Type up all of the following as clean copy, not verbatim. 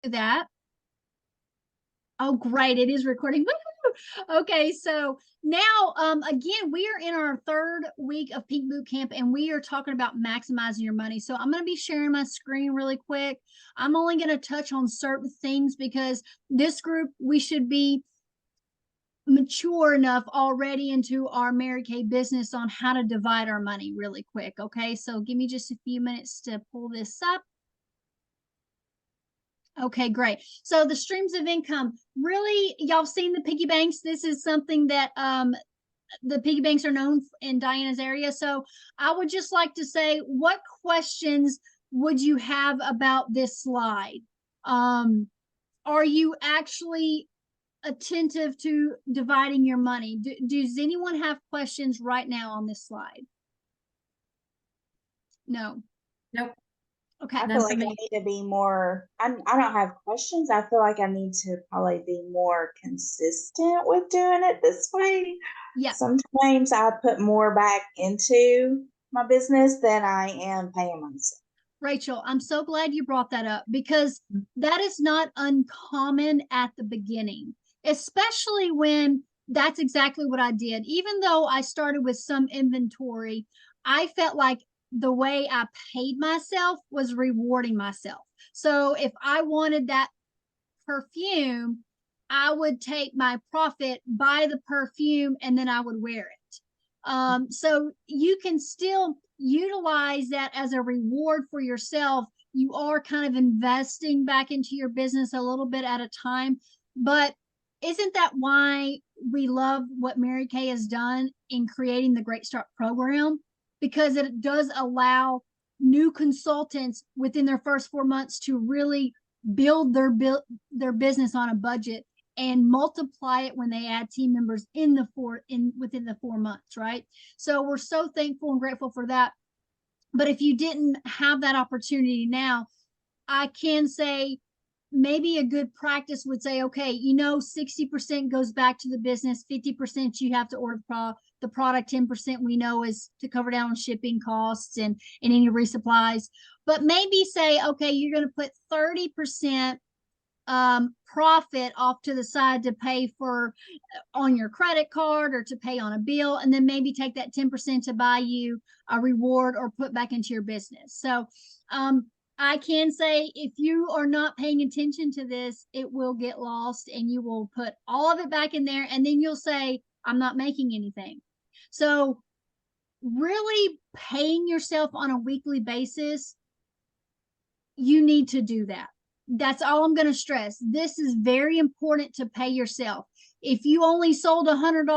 that. Oh, great. It is recording. Okay, so now again, we are in our third week of Peak Boot Camp, and we are talking about maximizing your money. So I'm going to be sharing my screen really quick. I'm only going to touch on certain things because this group, we should be mature enough already into our Mary Kay business on how to divide our money really quick. Okay, so give me just a few minutes to pull this up. Okay, great. So the streams of income, really, y'all seen the piggy banks. This is something that the piggy banks are known in Diana's area. So I would just like to say, what questions would you have about this slide? Are you actually attentive to dividing your money? Does anyone have questions right now on this slide? No. Nope. Okay. I feel like I need to be more, I don't have questions. I feel like I need to probably be more consistent with doing it this way. Yeah. Sometimes I put more back into my business than I am paying myself. Rachel, I'm so glad you brought that up because that is not uncommon at the beginning, especially when that's exactly what I did. Even though I started with some inventory, I felt like the way I paid myself was rewarding myself. So if I wanted that perfume, I would take my profit, buy the perfume, and then I would wear it. So you can still utilize that as a reward for yourself. You are kind of investing back into your business a little bit at a time. But isn't that why we love what Mary Kay has done in creating the Great Start program? Because it does allow new consultants within their first 4 months to really build their business on a budget and multiply it when they add team members within the 4 months, right? So we're so thankful and grateful for that. But if you didn't have that opportunity now, I can say maybe a good practice would say, okay, 60% goes back to the business, 50% you have to order the product, 10% we know is to cover down shipping costs and any resupplies. But maybe say, okay, you're going to put 30% profit off to the side to pay for on your credit card or to pay on a bill, and then maybe take that 10% to buy you a reward or put back into your business. So I can say if you are not paying attention to this, it will get lost and you will put all of it back in there, and then you'll say, I'm not making anything. So really paying yourself on a weekly basis, you need to do that. That's all I'm going to stress. This is very important to pay yourself. If you only sold $100,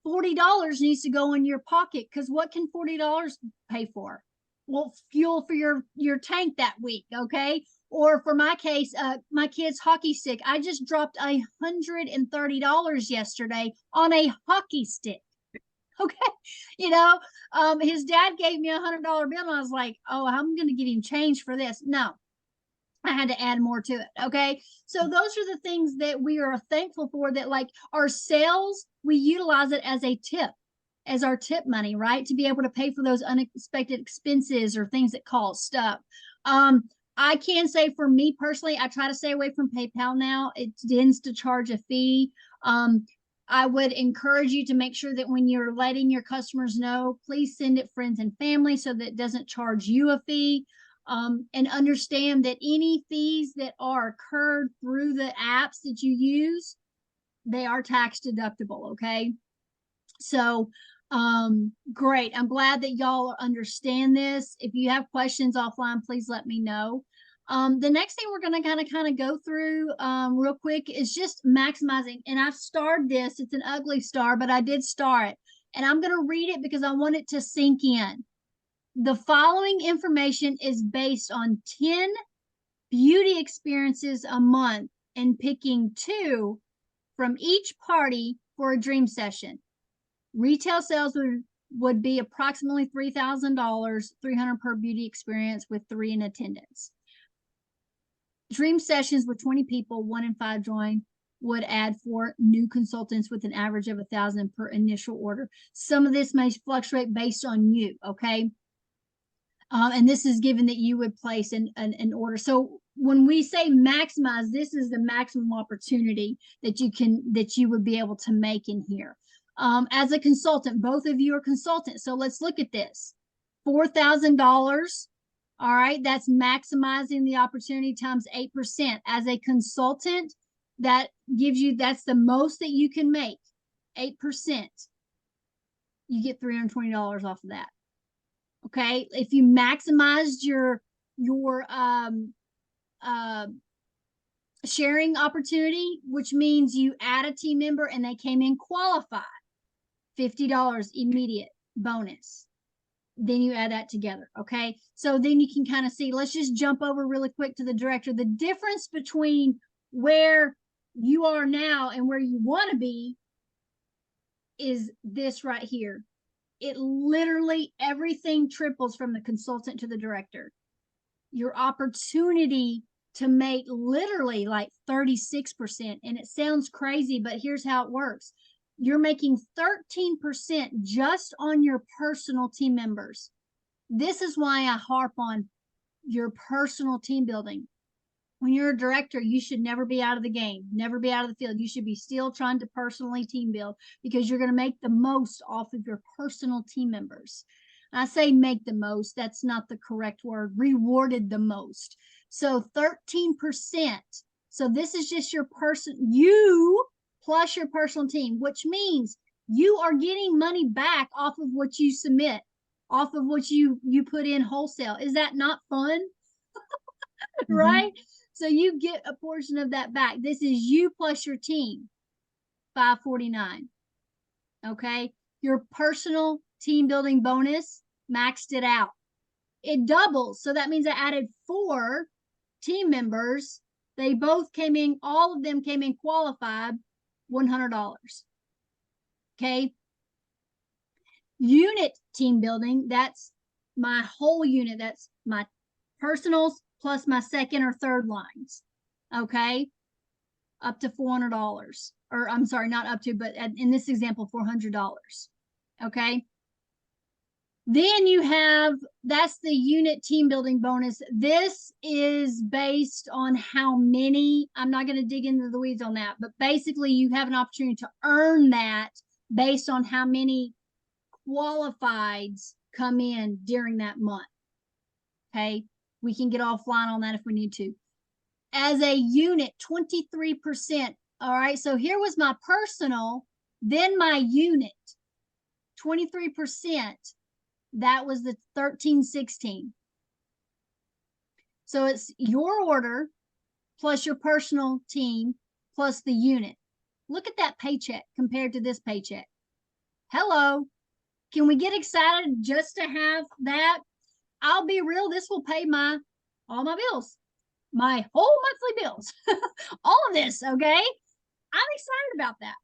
$40 needs to go in your pocket, because what can $40 pay for? Well, fuel for your tank that week, okay? Or for my case, my kid's hockey stick. I just dropped $130 yesterday on a hockey stick. Okay. His dad gave me $100 bill, and I was like, oh, I'm going to get him change for this. No, I had to add more to it. Okay. So those are the things that we are thankful for, that like our sales, we utilize it as a tip, as our tip money, right? To be able to pay for those unexpected expenses or things that cost up. I can say for me personally, I try to stay away from PayPal now. It tends to charge a fee. I would encourage you to make sure that when you're letting your customers know, please send it friends and family so that it doesn't charge you a fee. And understand that any fees that are incurred through the apps that you use, they are tax deductible. Okay. So, great. I'm glad that y'all understand this. If you have questions offline, please let me know. The next thing we're going to kind of go through real quick is just maximizing. And I've starred this. It's an ugly star, but I did star it. And I'm going to read it because I want it to sink in. The following information is based on 10 beauty experiences a month and picking 2 from each party for a dream session. Retail sales would be approximately $3,000, $300 per beauty experience with 3 in attendance. Dream sessions with 20 people, 1 in 5 join, would add 4 new consultants with an average of $1,000 per initial order. Some of this may fluctuate based on you, okay? And this is given that you would place an order. So when we say maximize, this is the maximum opportunity that you would be able to make in here. As a consultant, both of you are consultants. So let's look at this. $4,000. All right. That's maximizing the opportunity times 8%. As a consultant, that gives you, that's the most that you can make. 8%. You get $320 off of that. Okay. If you maximized your sharing opportunity, which means you add a team member and they came in qualified, $50 immediate bonus. Then you add that together. Okay. So then you can kind of see, let's just jump over really quick to the director. The difference between where you are now and where you want to be is this right here. It literally, everything triples from the consultant to the director. Your opportunity to make literally like 36%. And it sounds crazy, but here's how it works. You're making 13% just on your personal team members. This is why I harp on your personal team building. When you're a director, you should never be out of the game, never be out of the field. You should be still trying to personally team build because you're going to make the most off of your personal team members. I say make the most, that's not the correct word, rewarded the most. So 13%. So this is just your you plus your personal team, which means you are getting money back off of what you submit, off of what you put in wholesale. Is that not fun? Right? So you get a portion of that back. This is you plus your team, $549. Okay. Your personal team building bonus maxed it out. It doubles. So that means I added 4 team members. They both came in, all of them came in qualified, $100. Okay. Unit team building, that's my whole unit. That's my personals plus my second or third lines. Okay. Up to $400. Or I'm sorry, not up to, but in this example, $400. Okay. Then you have, that's the unit team building bonus. This is based on how many, I'm not going to dig into the weeds on that, but basically you have an opportunity to earn that based on how many qualifieds come in during that month. Okay. We can get offline on that if we need to. As a unit, 23%. All right. So here was my personal, then my unit, 23%. That was the 1316. So it's your order plus your personal team plus the unit. Look at that paycheck compared to this paycheck. Hello. Can we get excited just to have that? I'll be real. This will pay all my bills, my whole monthly bills, all of this. Okay. I'm excited about that.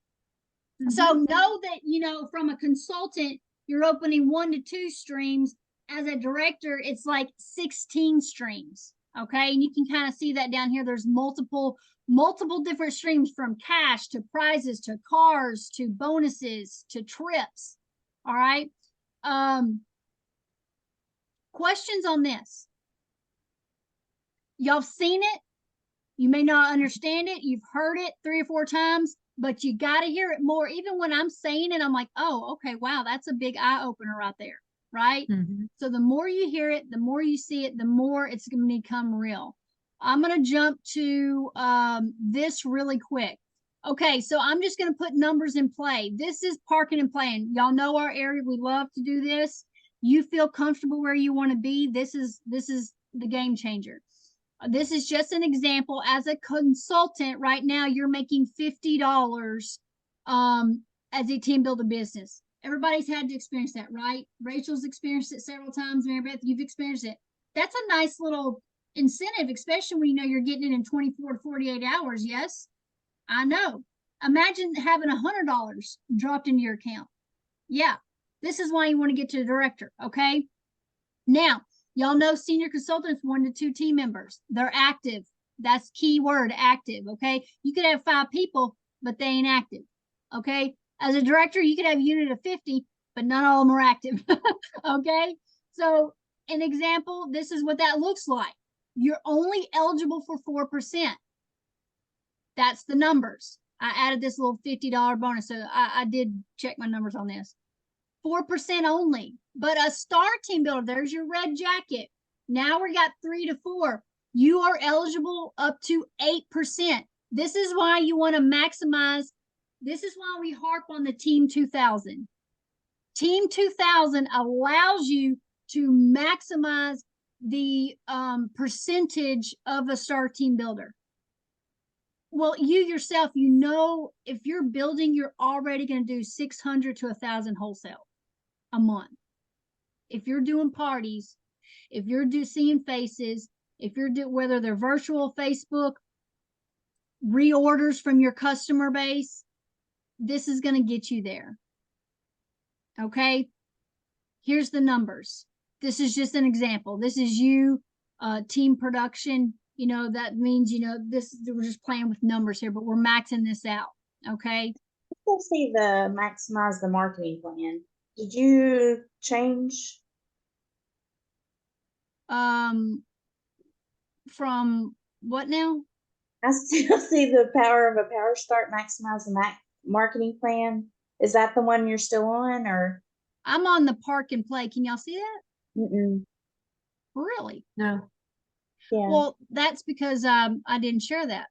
So know that, from a consultant, you're opening 1 to 2 streams. As a director, it's like 16 streams. Okay. And you can kind of see that down here. There's multiple different streams, from cash to prizes to cars to bonuses to trips. All right. Questions on this? Y'all seen it. You may not understand it. You've heard it 3 or 4 times, but you got to hear it more. Even when I'm saying it, I'm like, oh, okay, wow, that's a big eye opener right there, right? So the more you hear it, the more you see it, the more it's going to become real. I'm going to jump to this really quick. Okay, so I'm just going to put numbers in play. This is parking and playing. Y'all know our area. We love to do this. You feel comfortable where you want to be. This is the game changer. This is just an example. As a consultant right now, you're making $50 as a team builder business. Everybody's had to experience that, right? Rachel's experienced it several times. Mary Beth, you've experienced it. That's a nice little incentive, especially when you know you're getting it in 24 to 48 hours. Yes, I know. Imagine having $100 dropped into your account. Yeah, this is why you want to get to the director. Okay. Now, y'all know senior consultants, 1 to 2 team members. They're active. That's key word, active. Okay. You could have 5 people, but they ain't active. Okay. As a director, you could have a unit of 50, but not all of them are active. Okay. So an example, this is what that looks like. you're only eligible for 4%. That's the numbers. I added this little $50 bonus. So I did check my numbers on this. 4% only. But a star team builder, there's your red jacket. Now we got 3 to 4. You are eligible up to 8%. This is why you want to maximize. This is why we harp on the Team 2000. Team 2000 allows you to maximize the percentage of a star team builder. Well, you yourself, you know, if you're building, you're already going to do 600 to 1,000 wholesale a month. If you're doing parties, if you're seeing faces, if you're whether they're virtual, Facebook, reorders from your customer base, this is going to get you there. Okay. Here's the numbers. This is just an example. This is you, team production. You know, that means, you know, we're just playing with numbers here, but we're maxing this out. Okay. Let's see the maximize the marketing plan. Did you change? From what now? I still see the power of a power start, maximize the marketing plan. Is that the one you're still on, or? I'm on the park and play. Can y'all see that? Mm-mm. Really? No. Yeah. Well, that's because I didn't share that.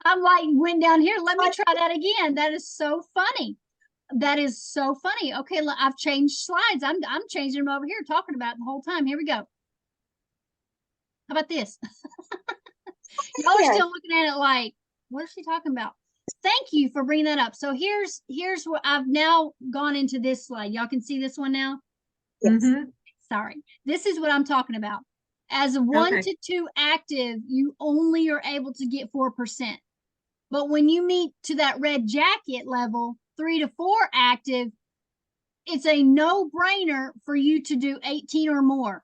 I'm like, went down here. Let me try that again. That is so funny. That is so funny. Okay, look, I've changed slides. I'm changing them over here, talking about it the whole time. Here we go. How about this? Y'all are still looking at it like, what is she talking about? Thank you for bringing that up. So here's what I've now gone into this slide. Y'all can see this one now. Yes. Mm-hmm. Sorry. This is what I'm talking about. As a 1 to 2 active, you only are able to get 4%. But when you meet to that red jacket level, 3 to 4 active, it's a no-brainer for you to do 18 or more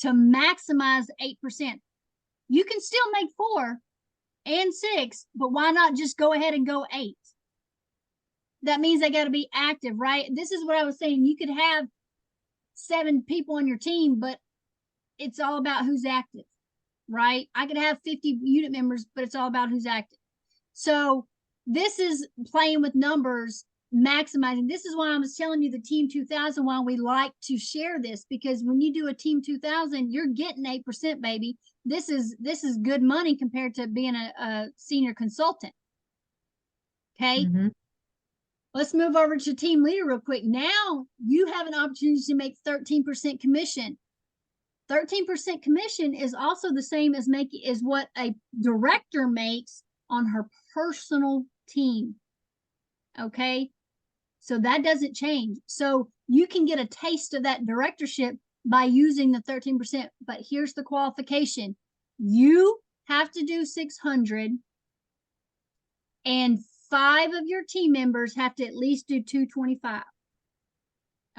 to maximize 8%. You can still make 4 and 6, but why not just go ahead and go 8? That means they got to be active, right? This is what I was saying. You could have 7 people on your team, but it's all about who's active, right? I could have 50 unit members, but it's all about who's active. So this is playing with numbers, maximizing. This is why I was telling you the Team 2000, why we like to share this, because when you do a Team 2000, you're getting 8%, baby. This is good money compared to being a senior consultant. Okay. Mm-hmm. Let's move over to team leader real quick. Now you have an opportunity to make 13% commission. 13% commission is also the same as what a director makes on her personal team. Okay. So that doesn't change. So you can get a taste of that directorship by using the 13%, but here's the qualification. You have to do 600 and 5 of your team members have to at least do 225.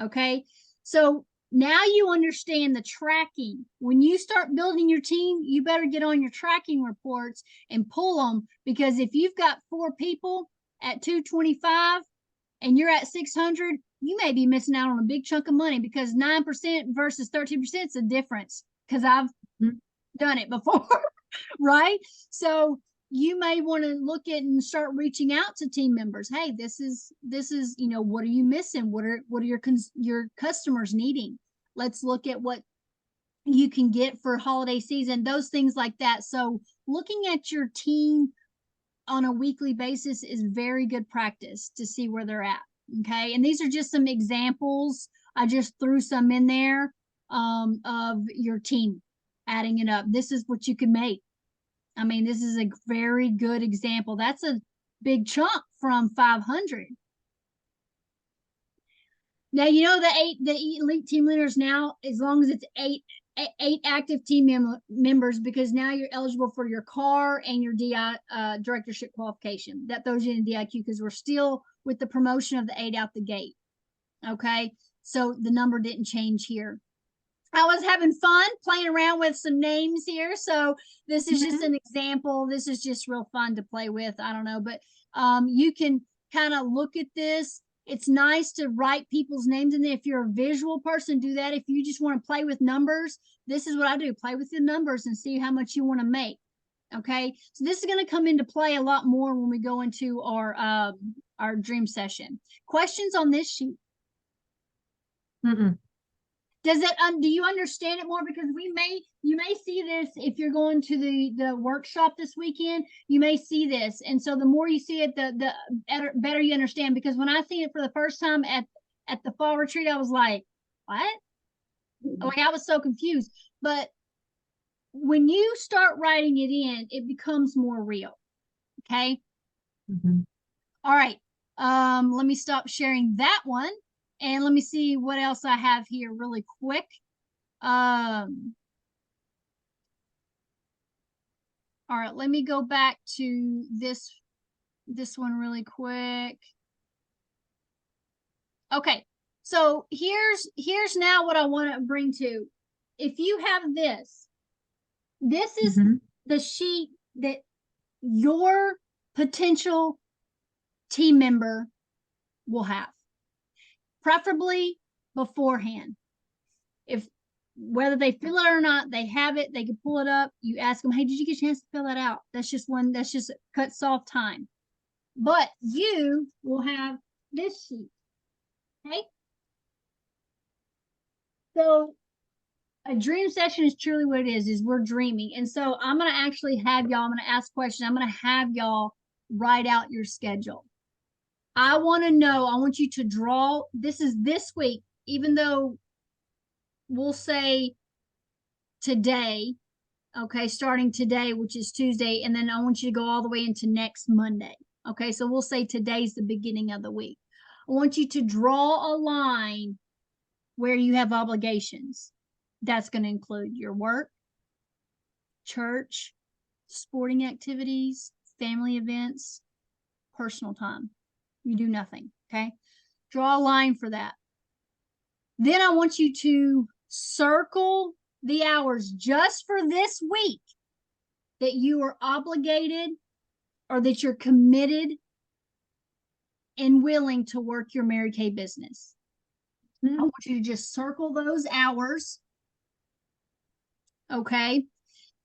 Okay. So now you understand the tracking. When you start building your team, you better get on your tracking reports and pull them, because if you've got 4 people at 225 and you're at 600, you may be missing out on a big chunk of money, because 9% versus 13% is a difference, because I've done it before, right? So you may want to look at and start reaching out to team members. Hey, this is, you know, what are you missing? What are your customers needing? Let's look at what you can get for holiday season, those things like that. So looking at your team on a weekly basis is very good practice to see where they're at. Okay. And these are just some examples. I just threw some in there of your team, adding it up. This is what you can make. I mean, this is a very good example. That's a big chunk from 500. Now, you know, the elite team leaders now, as long as it's eight active team members, because now you're eligible for your CAR and your DI directorship qualification. That throws you in DIQ, because we're still with the promotion of the 8 out the gate. Okay. So the number didn't change here. I was having fun playing around with some names here. So this is just an example. This is just real fun to play with. I don't know, but you can kind of look at this. It's nice to write people's names in there. If you're a visual person, do that. If you just want to play with numbers, this is what I do. Play with the numbers and see how much you want to make. Okay. So this is going to come into play a lot more when we go into our dream session. Questions on this sheet? Mm-mm. Does it, do you understand it more? Because you may see this if you're going to the workshop this weekend, you may see this. And so the more you see it, the better you understand. Because when I seen it for the first time at the fall retreat, I was like, what? Like, I was so confused. But when you start writing it in, it becomes more real. Okay. Mm-hmm. All right. Let me stop sharing that one. And let me see what else I have here really quick. All right, let me go back to this one really quick. Okay, so here's now what I want to bring to. If you have this is the sheet that your potential team member will have, preferably beforehand. If whether they fill it or not, they have it, they can pull it up. You ask them, hey, did you get a chance to fill that out? That's just cuts off time. But you will have this sheet. Okay. So a dream session is truly what it is we're dreaming. And so I'm going to actually have y'all, I'm going to ask questions. I'm going to have y'all write out your schedule. I want to know, I want you to draw, this is this week, even though we'll say today, okay, starting today, which is Tuesday, and then I want you to go all the way into next Monday. Okay, so we'll say today's the beginning of the week. I want you to draw a line where you have obligations. That's going to include your work, church, sporting activities, family events, personal time. You do nothing, okay? Draw a line for that. Then I want you to circle the hours just for this week that you are obligated or that you're committed and willing to work your Mary Kay business. I want you to just circle those hours. Okay.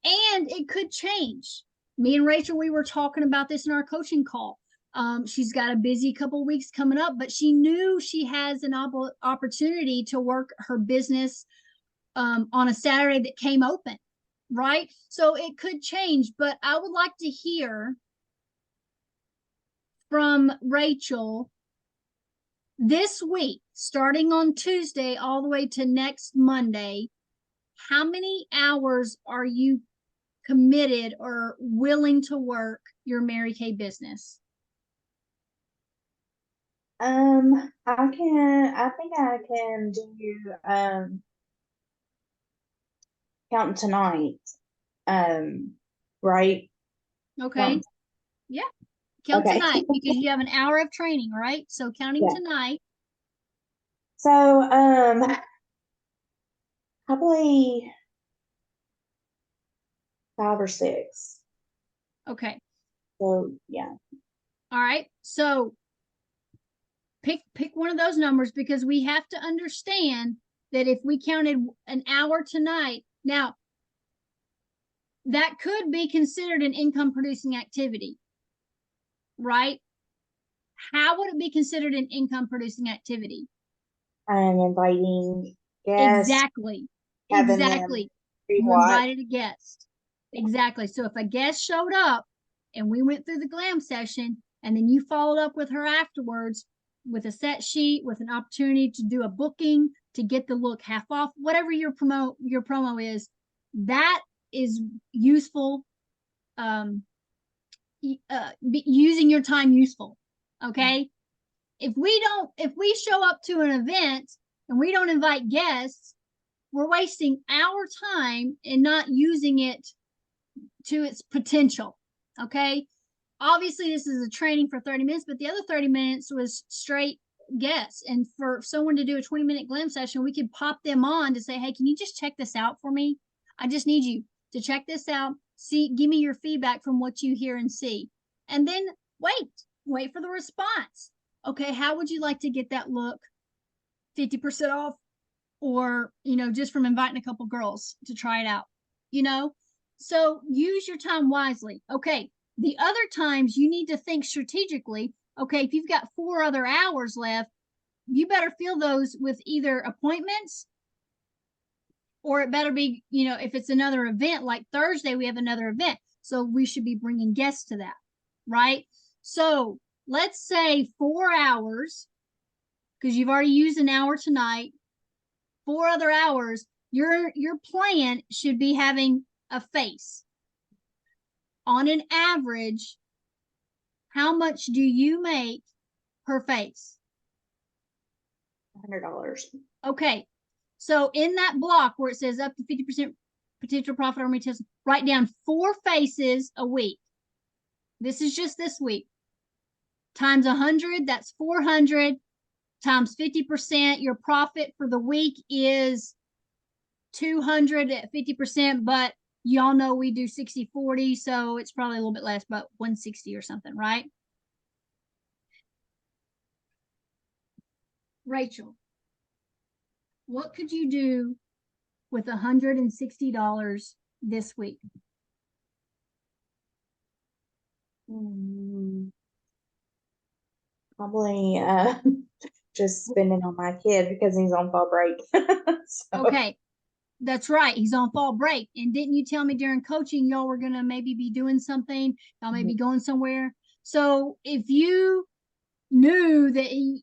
And it could change. Me and Rachel, we were talking about this in our coaching call. She's got a busy couple of weeks coming up, but she knew she has an opportunity to work her business on a Saturday that came open, right? So it could change, but I would like to hear from Rachel this week, starting on Tuesday all the way to next Monday. How many hours are you committed or willing to work your Mary Kay business? I think I can do counting tonight. Right? Okay. Yeah. Count Okay. tonight because you have an hour of training, right? So counting tonight. So probably 5 or 6. Okay. So yeah. All right. So pick one of those numbers because we have to understand that if we counted an hour tonight, now that could be considered an income producing activity, right? How would it be considered an income producing activity? I'm inviting guests. Exactly. You invited a guest. Exactly. So if a guest showed up and we went through the glam session and then you followed up with her afterwards with a set sheet, with an opportunity to do a booking, to get the look half off, whatever your promo is, that is useful. Using your time useful. Okay. If we show up to an event and we don't invite guests, we're wasting our time and not using it to its potential. Okay. Obviously, this is a training for 30 minutes, but the other 30 minutes was straight guests. And for someone to do a 20-minute glam session, we could pop them on to say, hey, can you just check this out for me? I just need you to check this out. Give me your feedback from what you hear and see. And then wait for the response. okay, how would you like to get that look? 50% off, or, just from inviting a couple girls to try it out, So use your time wisely. Okay. The other times you need to think strategically. Okay. If you've got 4 other hours left, you better fill those with either appointments, or it better be, if it's another event, like Thursday, we have another event. So we should be bringing guests to that. Right. So let's say 4 hours, because you've already used an hour tonight, 4 other hours, your plan should be having a face. On an average, how much do you make per face? $100. Okay. So in that block where it says up to 50% potential profit on retail, write down 4 faces a week. This is just this week. Times 100, that's 400. Times 50%, your profit for the week is 200 at 50%, but y'all know we do 60-40, so it's probably a little bit less, but 160 or something, right? Rachel, what could you do with $160 this week? Probably just spending on my kid because he's on fall break. So. Okay, that's right. He's on fall break. And didn't you tell me during coaching y'all were gonna maybe be doing something? Y'all may be going somewhere. So if you knew that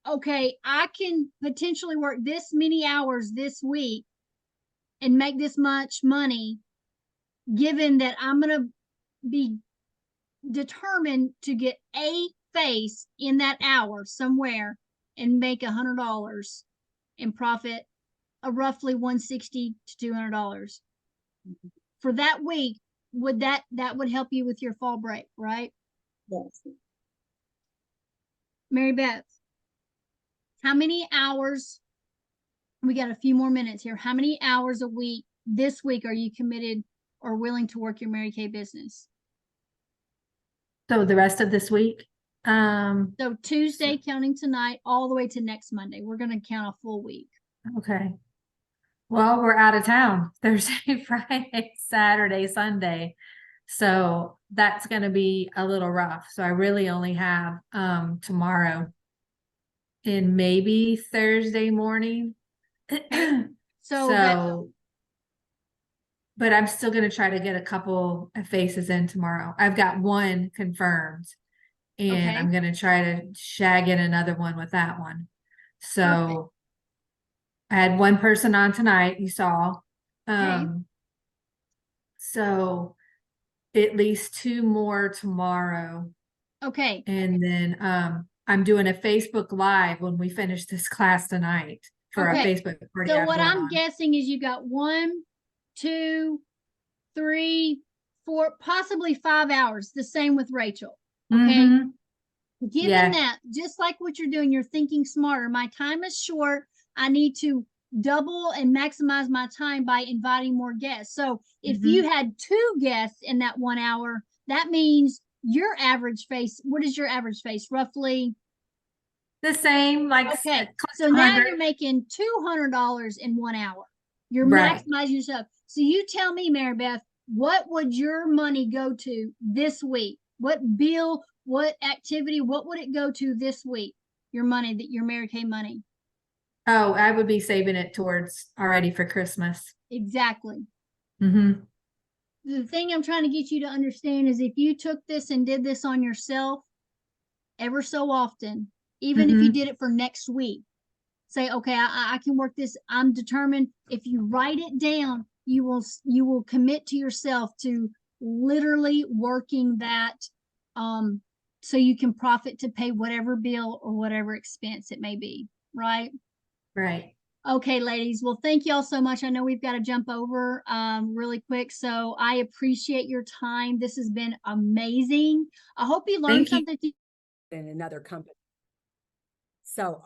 okay, I can potentially work this many hours this week and make this much money, given that I'm gonna be determined to get a face in that hour somewhere and make $100 in profit, a roughly $160 to $200 for that week, would that would help you with your fall break, right? Yes. Mary Beth, how many hours? We got a few more minutes here. How many hours a week this week are you committed or willing to work your Mary Kay business? So the rest of this week, So Tuesday, counting tonight, all the way to next Monday. We're going to count a full week. okay. Well, we're out of town Thursday, Friday, Saturday, Sunday. So that's going to be a little rough. So I really only have tomorrow and maybe Thursday morning. So but I'm still going to try to get a couple of faces in tomorrow. I've got one confirmed and Okay. I'm going to try to shag in another one with that one. So Perfect. I had one person on tonight, you saw. Okay. So at least 2 more tomorrow. Okay. And then I'm doing a Facebook Live when we finish this class tonight for a Facebook party. So what I'm guessing is you got 1, 2, 3, 4, possibly 5 hours. The same with Rachel. Okay. Given that, just like what you're doing, you're thinking smarter. My time is short. I need to double and maximize my time by inviting more guests. So if you had 2 guests in that 1 hour, that means your average face, what is your average face? Roughly the same, like, okay. So now you're making $200 in 1 hour. You're maximizing yourself. So you tell me, Mary Beth, what would your money go to this week? What bill, what activity, what would it go to this week? Your money, that your Mary Kay money. Oh, I would be saving it towards already for Christmas. Exactly. The thing I'm trying to get you to understand is if you took this and did this on yourself ever so often, even if you did it for next week, say, okay, I can work this. I'm determined. If you write it down, you will commit to yourself to literally working that, so you can profit to pay whatever bill or whatever expense it may be. Right. Right. Okay, ladies. Well, thank y'all so much. I know we've got to jump over really quick. So I appreciate your time. This has been amazing. I hope you learned something. In another company. So